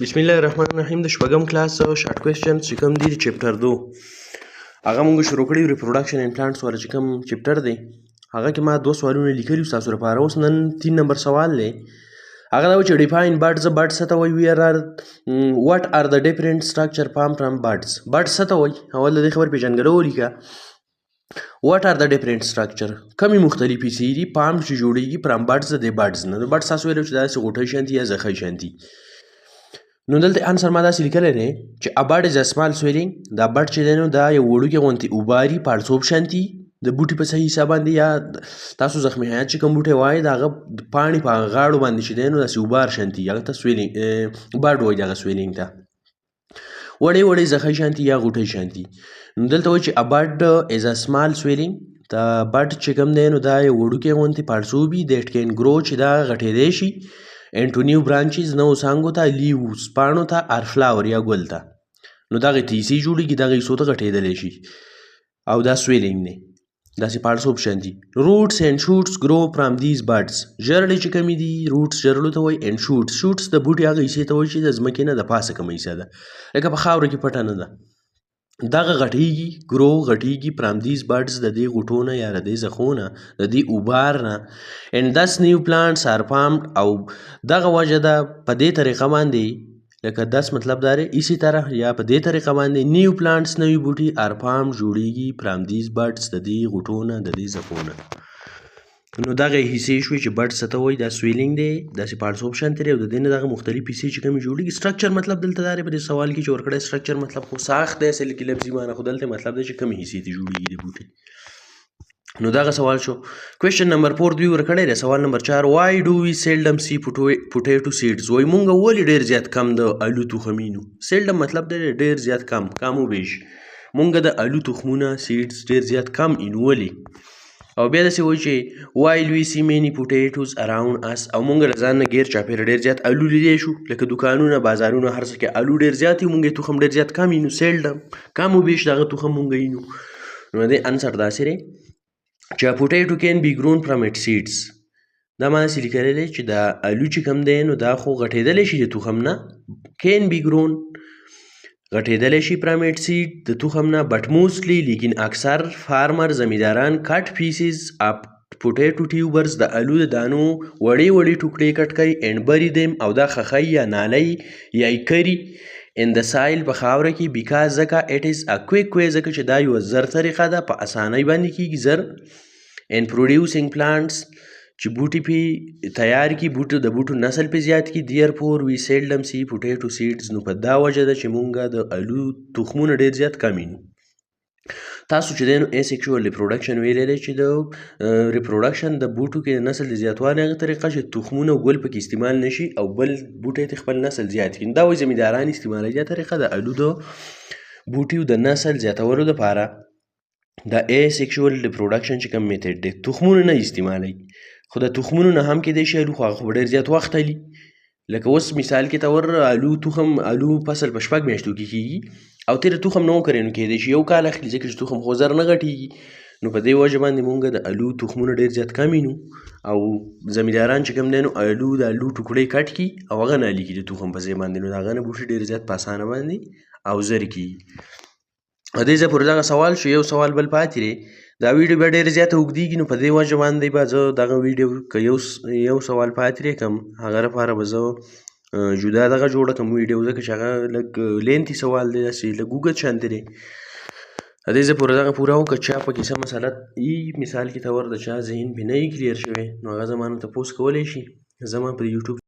بسم الله الرحمن الرحیم د شپږم کلاس شارټ کوېسچن چې کوم دی د چپټر 2 هغه موږ شروع کړی ریپروډکشن ان پلانټس والا چې کوم چپټر دی هغه کې ما 2 سوالونه لیکلي تاسو لپاره. اوس نن 3 نمبر سوال دی. هغه دا چې ډیفاین برډز برډ څه ته وایي ویر آر واټ آر د ډیفرنٹ سټرکچر فارم فرام برډز. برډ څه ته وایي اول د دې خبر پیژنګلو ولیکه. واټ آر د ډیفرنٹ سټرکچر کمی مختلفې څه دي فارم چې جوړیږي فرام برډز د برډز نه. د برډ تاسو ویلو چې داسې غوټۍ شانتي یا زخۍ شانتي. نو دلته انسر ما داسې لیکلی دی چې ا برډ از ا سمال سویلینګ. دا برډ چې دی نو دا یو وړوکی غوندې اوباري پاړسوب شانتي د بوټي په صحیح حساب باندې یا تاسو زخمي حیات چې کوم بوټی وایي د هغه پاڼې په هغه غاړو باندې چې دی نو داسې اوبار شانتي هغه ته سویلینګ برډ وایي دغه سویلینګ ته وړې وړې زخۍ شانتي یا غوټۍ شانتي. نو دلته وایي چې ا برډ از ا سمال سویلینګ. دا برډ چې کوم دی نو دا یو وړوکی غوندې پاړسوبي دیټ کین ګرو چې دا غټېدی شي and to new branches نو څانګو ته لیوز پاڼو ته ار فلاور یا ګل ته. نو دغه تیسي جوړېږي دغه حصو ته غټېدلی شي او دا سویلینګ دی داسې پاړسوب شانتي. روټس اینډ شوټس ګرو فرام دیز برډز. ژرړې چې کومې دي روټس ژرړو ته وایي اینډ شوټس شوټس د بوټي هغه حصې ته وایي چې د ځمکې نه د پاسه کومه حصه ده لکه په خاوره کې پټه نه ده دغه غټېږي ګرو غټېږي فرام دیز برډز د دې غوټو نه یا د دې زخو نه د دې اوبار نه. اینډ دس نیو پلانټس آر فارمډ او دغه وجه ده په دې طریقه باندې لکه دس مطلب دا دی اسی طرح یا په دې طریقه باندې نیو پلانټس نوي بوټي آر فارمډ جوړېږي فرام دیز برډز د دې غوټو نه د دې زخو نه. نو دغه حصې شوې چې برډ څه ته وایي دا سویلینګ دی داسې پاړسوب شانتې دی او د دې نه دغه مختلف حصې چې کومې جوړېږي. سټرکچر مطلب دلته دا دی په دې سوال کې چې ورکړی سټرکچر مطلب خو ساخت دی اصل کې لفظي معنی خو دلته مطلب دی چې کومې حصې ته جوړېږي د بوټي. نو دغه سوال شو. کوېسچن نمبر 4 دوی ورکړی دی. سوال نمبر 4 وای ډو وی سیلډم سی پوټیټو سیډز. وایي مونږ ولې ډېر زیات کم د الو تخمینو. سیلډم مطلب دی ډېر زیات کم و بیش مونږ د الو تخمونه سیډز ډېر زیات کم اینو ولې. او بیا داسې وایي چې وایل وی سی مینی پوټیټوز اراونډ اس او مونږ له ځان نه ګیر چاپېره ډېر زیات الو لیدلی شو لکه دوکانونه بازارونه هر څه کې الو ډېر زیات وي مونږ یې تخم ډېر زیات کم وینو. سیلډم کم و بیش دغه تخم مونږ وینو. نو د انسر داسې دی چې پوټیټو کین بی ګرون فرام اټ سیډز. دا ما داسې لیکلی دی چې دا الو چې کوم دی نو دا خو غټېدلی شي د تخم نه کین بی ګرون غټېدلی شي فرام اټ سیډ د تخم نه بټ موسټلی لیکن اکثر فارمر زمینداران کټ پیسز اپ پوټیټو ټیوبرز د الو د دانو وړې وړې ټوکړې کټ کوي اینډ بری دیم او دا خخی یا نالی یا یې کري ان د سایل په خاوره کې بیکاز ځکه اټ از ا کویک وی ځکه چې دا یوه زر طریقه ده په اسانۍ باندې کېږي زر ان پروډیوسینګ پلانټس چې بوټي پې تیار کړي بوټو د بوټو نسل پې زیات کړي. دیر فور وی سیلډم سی پوټیټو سیډز. نو په دا وجه ده چې مونږ د الو تخمونه ډېر زیات کم وینو. تاسو چې دی نو اسیکشوال ریپروډکشن ویلی دی چې د ریپروډکشن د بوټو کې د نسل د زیاتوالي هغه طریقه چې تخمونه ګل پکې استعمال نشي او بل بوټی ته خپل نسل زیات کړي. دا وایي زمینداران استعمالوي دا طریقه د الو د بوټیو د نسل زیاتولو دپاره. د اسیکشوال ریپروډکشن چې کوم میتډ دی تخمونه نه استعمالوي خو د تخمونو نه هم کېدی شي الو خو هغه خو ډېر زیات وخت علي. لکه اوس مثال کې ته الو تخم الو فصل په 6 میاشتو کې کېږي او تېره تخم نه وکرې نو کېدی شي 1 کال اخلي ځکه چې تخم خو زر نه غټېږي. نو په دې وجه باندې مونږ د الو تخمونه ډېر زیات کم وینو او زمینداران چې کوم دی نو الو د الو ټوکړې کټ کړي او هغه نه علي کړي د تخم په ځای باندې نو د هغه نه بوټي ډېر زیات په اسانه باندې او زر کېږي. دې ځای پورې دغه سوال شو. یو سوال بل پاتې دی. دا ویډیو بیا ډېره زیاته اوږدېږي نو په دې وجه باندې به زه دغه ویډیو که یو سوال پاتې دی کم هغه لپاره به زه جدا دغه جوړه کړم ویډیو ځکه چې هغه لږ لینتي سوال دی داسې لږ اوږد شانتې دی. دې ځای پورې دغه پوره وکړه چا پکې څه مسله مثال کې ته د چا ذهن پې نه وي کلیر شوی نو هغه زما نه تپوس کولی شي. زما پر یوټیوب